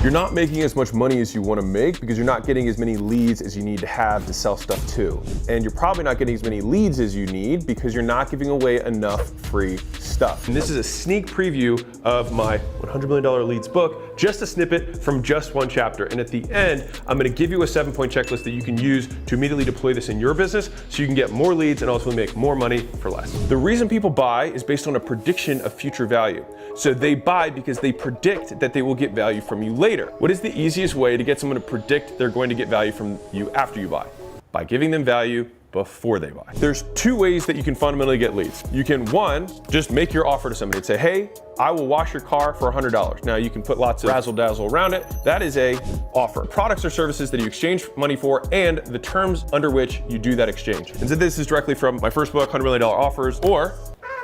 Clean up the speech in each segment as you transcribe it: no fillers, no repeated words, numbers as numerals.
You're not making as much money as you want to make because you're not getting as many leads as you need to have to sell stuff to. And you're probably not getting as many leads as you need because you're not giving away enough free stuff. And this is a sneak preview of my $100 Million Leads book, just a snippet from just one chapter. And at the end, I'm going to give you a 7-point checklist that you can use to immediately deploy this in your business so you can get more leads and ultimately make more money for less. The reason people buy is based on a prediction of future value. So they buy because they predict that they will get value from you later. What is the easiest way to get someone to predict they're going to get value from you after you buy? By giving them value before they buy. There's 2 ways that you can fundamentally get leads. You can, 1, just make your offer to somebody and say, hey, I will wash your car for $100. Now you can put lots of razzle dazzle around it. That is a offer. Products or services that you exchange money for and the terms under which you do that exchange. And so this is directly from my first book, $100 Million Offers, or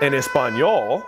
in Espanol,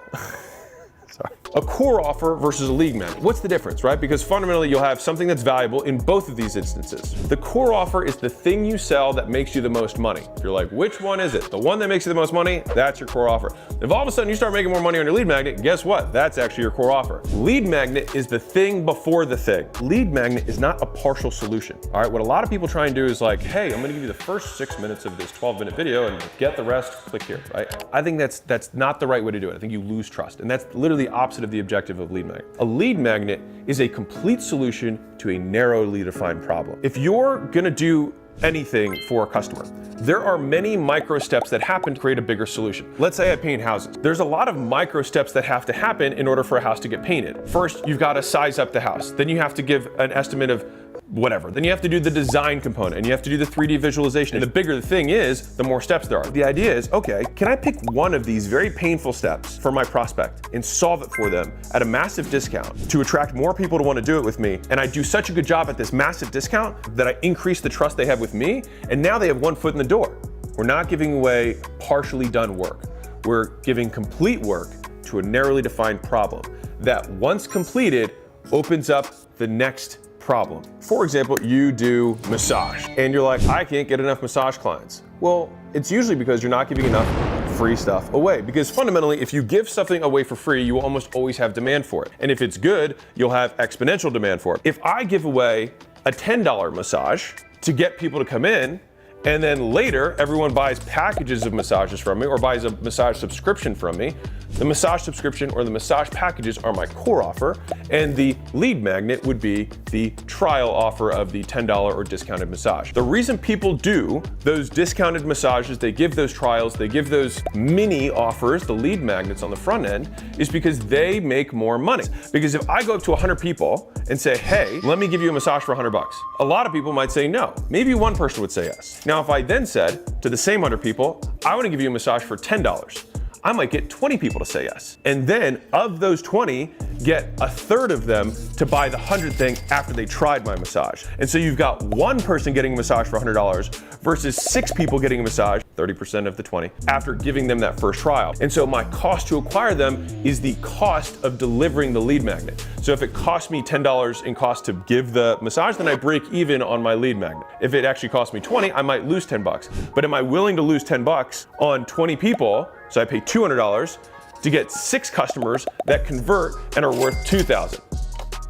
sorry, a core offer versus a lead magnet. What's the difference, right? Because fundamentally you'll have something that's valuable in both of these instances. The core offer is the thing you sell that makes you the most money. If you're like, which one is it? The one that makes you the most money, that's your core offer. If all of a sudden you start making more money on your lead magnet, guess what? That's actually your core offer. Lead magnet is the thing before the thing. Lead magnet is not a partial solution. All right, what a lot of people try and do is like, hey, I'm gonna give you the first 6 minutes of this 12-minute video and get the rest, click here, right? I think that's not the right way to do it. I think you lose trust. And that's literally the opposite of the objective of lead magnet. A lead magnet is a complete solution to a narrowly defined problem. If you're gonna do anything for a customer, there are many micro steps that happen to create a bigger solution. Let's say I paint houses. There's a lot of micro steps that have to happen in order for a house to get painted. First, you've got to size up the house. Then you have to give an estimate of whatever. Then you have to do the design component and you have to do the 3D visualization. And the bigger the thing is, the more steps there are. The idea is, okay, can I pick one of these very painful steps for my prospect and solve it for them at a massive discount to attract more people to want to do it with me? And I do such a good job at this massive discount that I increase the trust they have with me. And now they have one foot in the door. We're not giving away partially done work. We're giving complete work to a narrowly defined problem that once completed opens up the next problem. For example, you do massage and you're like, I can't get enough massage clients. Well, it's usually because you're not giving enough free stuff away. Because fundamentally, if you give something away for free, you will almost always have demand for it. And if it's good, you'll have exponential demand for it. If I give away a $10 massage to get people to come in, and then later everyone buys packages of massages from me or buys a massage subscription from me, the massage subscription or the massage packages are my core offer, and the lead magnet would be the trial offer of the $10 or discounted massage. The reason people do those discounted massages, they give those trials, they give those mini offers, the lead magnets on the front end, is because they make more money. Because if I go up to 100 people and say, hey, let me give you a massage for $100, a lot of people might say no. Maybe one person would say yes. Now, if I then said to the same 100 people, I want to give you a massage for $10, I might get 20 people to say yes. And then of those 20, get a third of them to buy the 100 thing after they tried my massage. And so you've got one person getting a massage for $100 versus 6 people getting a massage, 30% of the 20, after giving them that first trial. And so my cost to acquire them is the cost of delivering the lead magnet. So if it costs me $10 in cost to give the massage, then I break even on my lead magnet. If it actually costs me 20, I might lose 10 bucks. But am I willing to lose 10 bucks on 20 people? So I pay $200 to get 6 customers that convert and are worth $2,000.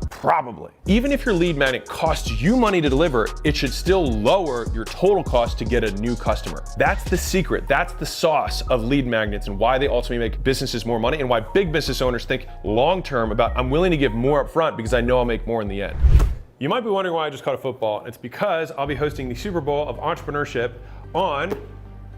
Probably. Even if your lead magnet costs you money to deliver, it should still lower your total cost to get a new customer. That's the secret. That's the sauce of lead magnets and why they ultimately make businesses more money and why big business owners think long-term about, I'm willing to give more up front because I know I'll make more in the end. You might be wondering why I just caught a football. It's because I'll be hosting the Super Bowl of entrepreneurship on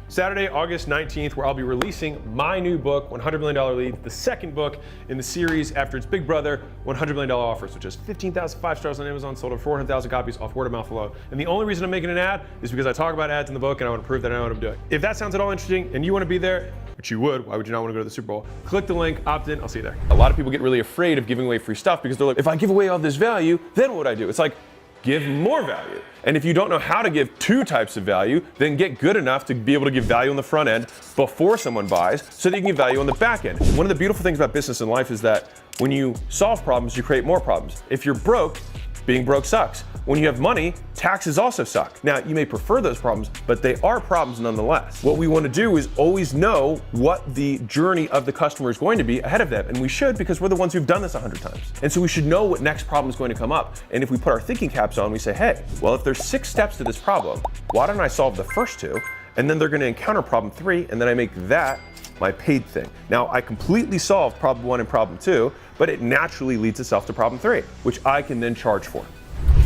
Saturday, August 19th, where I'll be releasing my new book, $100 Million Leads, the second book in the series after its big brother, $100 Million Offers, which has 15,000 5-stars on Amazon, sold over 400,000 copies off word of mouth alone. And the only reason I'm making an ad is because I talk about ads in the book and I want to prove that I know what I'm doing. If that sounds at all interesting and you want to be there, which you would, why would you not want to go to the Super Bowl? Click the link, opt in, I'll see you there. A lot of people get really afraid of giving away free stuff because they're like, if I give away all this value, then what would I do? It's like, give more value. And if you don't know how to give 2 types of value, then get good enough to be able to give value on the front end before someone buys so that you can give value on the back end. One of the beautiful things about business and life is that when you solve problems, you create more problems. If you're broke, being broke sucks. When you have money, taxes also suck. Now, you may prefer those problems, but they are problems nonetheless. What we want to do is always know what the journey of the customer is going to be ahead of them. And we should, because we're the ones who've done this 100 times. And so we should know what next problem is going to come up. And if we put our thinking caps on, we say, hey, well, if there's 6 steps to this problem, why don't I solve the first 2? And then they're going to encounter problem 3, and then I make that my paid thing. Now, I completely solved problem 1 and problem 2, but it naturally leads itself to problem 3, which I can then charge for.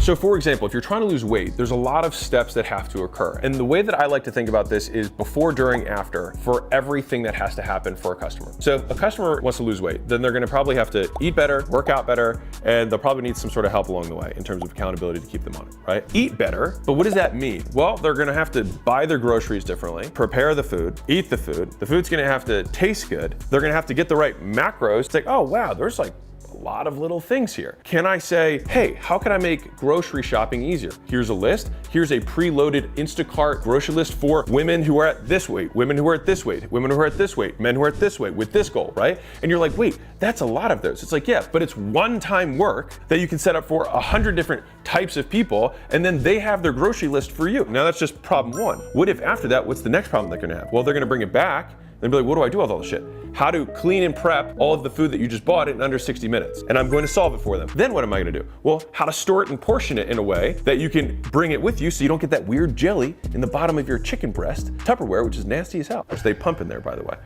So for example, if you're trying to lose weight, there's a lot of steps that have to occur. And the way that I like to think about this is before, during, after for everything that has to happen for a customer. So if a customer wants to lose weight, then they're gonna probably have to eat better, work out better, and they'll probably need some sort of help along the way in terms of accountability to keep them on it, right? Eat better, but what does that mean? Well, they're gonna have to buy their groceries differently, prepare the food, eat the food's gonna have to taste good, they're gonna have to get the right macros. It's like, oh wow, there's like a lot of little things here. Can I say, hey, how can I make grocery shopping easier? Here's a list. Here's a preloaded Instacart grocery list for women who are at this weight, women who are at this weight, women who are at this weight, men who are at this weight with this goal, right? And you're like, wait, that's a lot of those. It's like, yeah, but it's one-time work that you can set up for 100 different types of people, and then they have their grocery list for you. Now that's just problem 1. What if after that, what's the next problem they're gonna have? Well, they're gonna bring it back and be like, what do I do with all this shit? How to clean and prep all of the food that you just bought in under 60 minutes. And I'm going to solve it for them. Then what am I gonna do? Well, how to store it and portion it in a way that you can bring it with you so you don't get that weird jelly in the bottom of your chicken breast, Tupperware, which is nasty as hell, which they pump in there, by the way,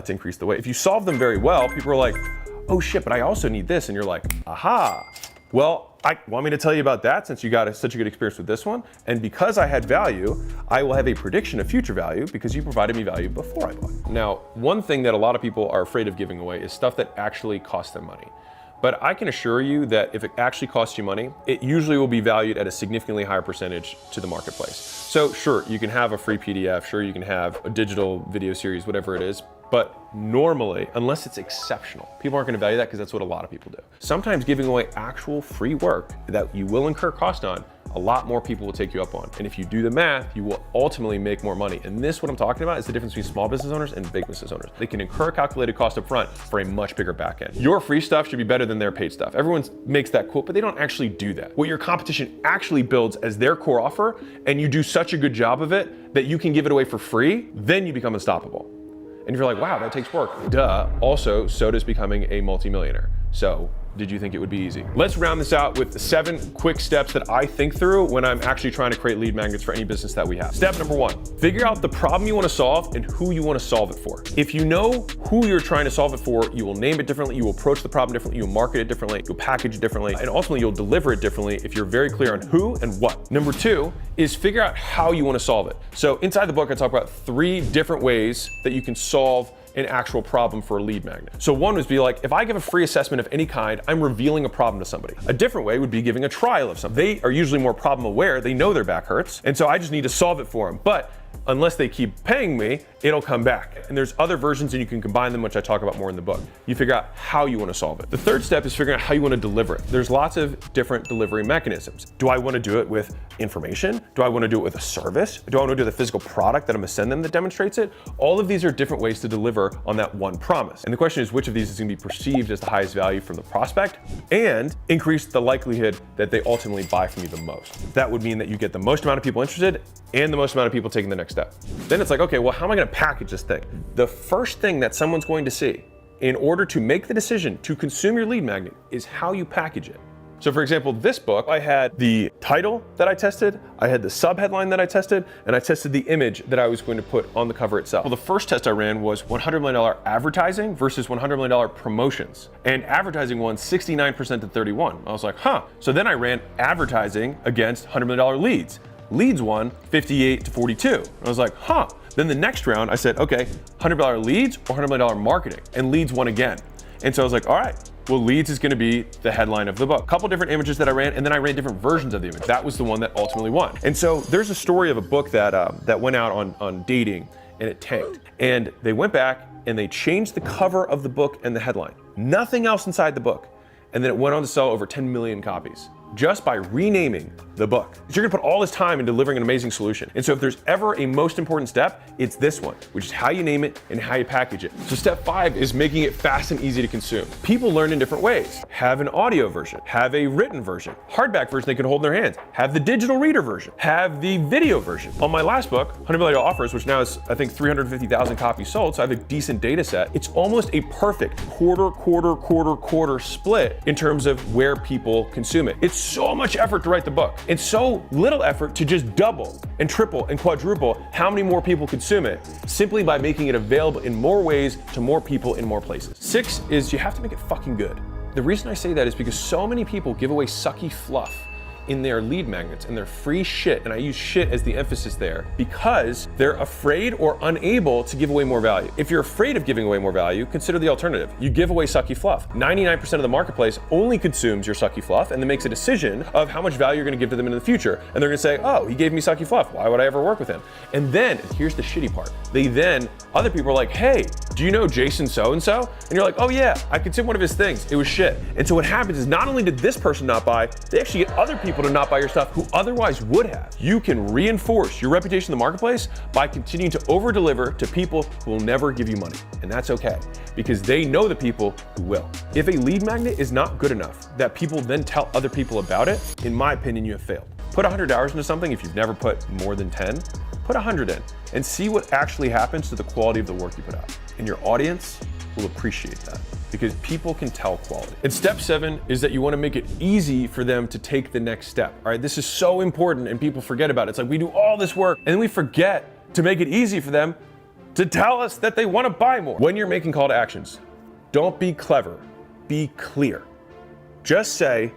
to increase the weight. If you solve them very well, people are like, oh shit, but I also need this. And you're like, aha. Well, I want me to tell you about that since you got such a good experience with this one. And because I had value, I will have a prediction of future value because you provided me value before I bought. Now, one thing that a lot of people are afraid of giving away is stuff that actually costs them money. But I can assure you that if it actually costs you money, it usually will be valued at a significantly higher percentage to the marketplace. So sure, you can have a free PDF, sure, you can have a digital video series, whatever it is. But normally, unless it's exceptional, people aren't gonna value that because that's what a lot of people do. Sometimes giving away actual free work that you will incur cost on, a lot more people will take you up on. And if you do the math, you will ultimately make more money. And this, what I'm talking about, is the difference between small business owners and big business owners. They can incur a calculated cost up front for a much bigger back end. Your free stuff should be better than their paid stuff. Everyone makes that quote, but they don't actually do that. What your competition actually builds as their core offer, and you do such a good job of it that you can give it away for free, then you become unstoppable. And if you're like, wow, that takes work. Duh. Also, so does becoming a multimillionaire. So, did you think it would be easy? Let's round this out with 7 quick steps that I think through when I'm actually trying to create lead magnets for any business that we have. Step number 1, figure out the problem you want to solve and who you want to solve it for. If you know who you're trying to solve it for, you will name it differently, you will approach the problem differently, you'll market it differently, you'll package it differently, and ultimately you'll deliver it differently if you're very clear on who and what. Number 2 is figure out how you want to solve it. So inside the book, I talk about 3 different ways that you can solve an actual problem for a lead magnet. So one would be like, if I give a free assessment of any kind, I'm revealing a problem to somebody. A different way would be giving a trial of something. They are usually more problem aware, they know their back hurts, and so I just need to solve it for them. But unless they keep paying me, it'll come back. And there's other versions and you can combine them, which I talk about more in the book. You figure out how you want to solve it. The third step is figuring out how you want to deliver it. There's lots of different delivery mechanisms. Do I want to do it with information? Do I want to do it with a service? Do I want to do the physical product that I'm going to send them that demonstrates it? All of these are different ways to deliver on that one promise. And the question is, which of these is going to be perceived as the highest value from the prospect and increase the likelihood that they ultimately buy from you the most? That would mean that you get the most amount of people interested and the most amount of people taking the next step. Then it's like, okay, well, how am I going to package this thing? The first thing that someone's going to see in order to make the decision to consume your lead magnet is how you package it. So for example, this book, I had the title that I tested, I had the subheadline that I tested, and I tested the image that I was going to put on the cover itself. Well, the first test I ran was $100 million advertising versus $100 million promotions. And advertising won 69% to 31. I was like, huh. So then I ran advertising against $100 million leads. Leads won 58 to 42. And I was like, huh. Then the next round, I said, okay, $100 million leads or $100 million marketing? And leads won again. And so I was like, all right, well, leads is gonna be the headline of the book. A couple different images that I ran, and then I ran different versions of the image. That was the one that ultimately won. And so there's a story of a book that went out on dating, and it tanked. And they went back and they changed the cover of the book and the headline. Nothing else inside the book. And then it went on to sell over 10 million copies. just by renaming the book. So you're gonna put all this time in delivering an amazing solution. And so if there's ever a most important step, it's this one, which is how you name it and how you package it. So step 5 is making it fast and easy to consume. People learn in different ways. Have an audio version, have a written version, hardback version they can hold in their hands, have the digital reader version, have the video version. On my last book, 100 Million Offers, which now is, I think, 350,000 copies sold, so I have a decent data set. It's almost a perfect quarter split in terms of where people consume it. It's so much effort to write the book, and so little effort to just double and triple and quadruple how many more people consume it simply by making it available in more ways to more people in more places. 6 is you have to make it fucking good. The reason I say that is because so many people give away sucky fluff in their lead magnets and their free shit, and I use shit as the emphasis there, because they're afraid or unable to give away more value. If you're afraid of giving away more value, consider the alternative. You give away sucky fluff. 99% of the marketplace only consumes your sucky fluff and then makes a decision of how much value you're gonna give to them in the future. And they're gonna say, oh, he gave me sucky fluff, why would I ever work with him? And then, here's the shitty part, other people are like, hey, do you know Jason so-and-so? And you're like, oh yeah, I consumed one of his things, it was shit. And so what happens is not only did this person not buy, they actually get other people to not buy your stuff who otherwise would have. You can reinforce your reputation in the marketplace by continuing to over-deliver to people who will never give you money. And that's okay, because they know the people who will. If a lead magnet is not good enough that people then tell other people about it, in my opinion, you have failed. Put 100 hours into something if you've never put more than 10. Put 100 in and see what actually happens to the quality of the work you put out. And your audience will appreciate that, because people can tell quality. And step 7 is that you want to make it easy for them to take the next step. All right, this is so important and people forget about it. It's like we do all this work and then we forget to make it easy for them to tell us that they want to buy more. When you're making call to actions, don't be clever, be clear. Just say,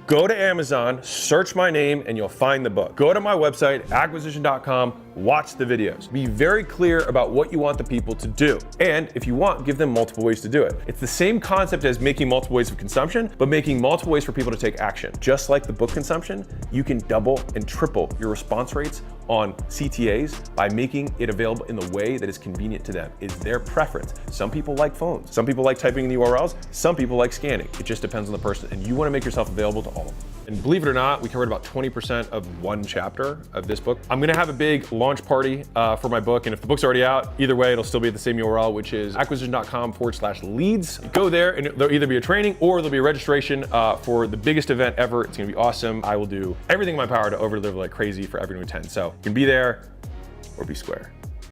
go to Amazon, search my name, and you'll find the book. Go to my website, acquisition.com, watch the videos. Be very clear about what you want the people to do. And if you want, give them multiple ways to do it. It's the same concept as making multiple ways of consumption, but making multiple ways for people to take action. Just like the book consumption, you can double and triple your response rates on CTAs by making it available in the way that is convenient to them. It's their preference. Some people like phones. Some people like typing in the URLs. Some people like scanning. It just depends on the person, and you want to make yourself available to all of them. And believe it or not, we covered about 20% of one chapter of this book. I'm gonna have a big launch party for my book, and if the book's already out, either way, it'll still be at the same URL, which is acquisition.com/leads. Go there, and there'll either be a training or there'll be a registration for the biggest event ever. It's gonna be awesome. I will do everything in my power to over-deliver like crazy for everyone to attend. So you can be there or be square.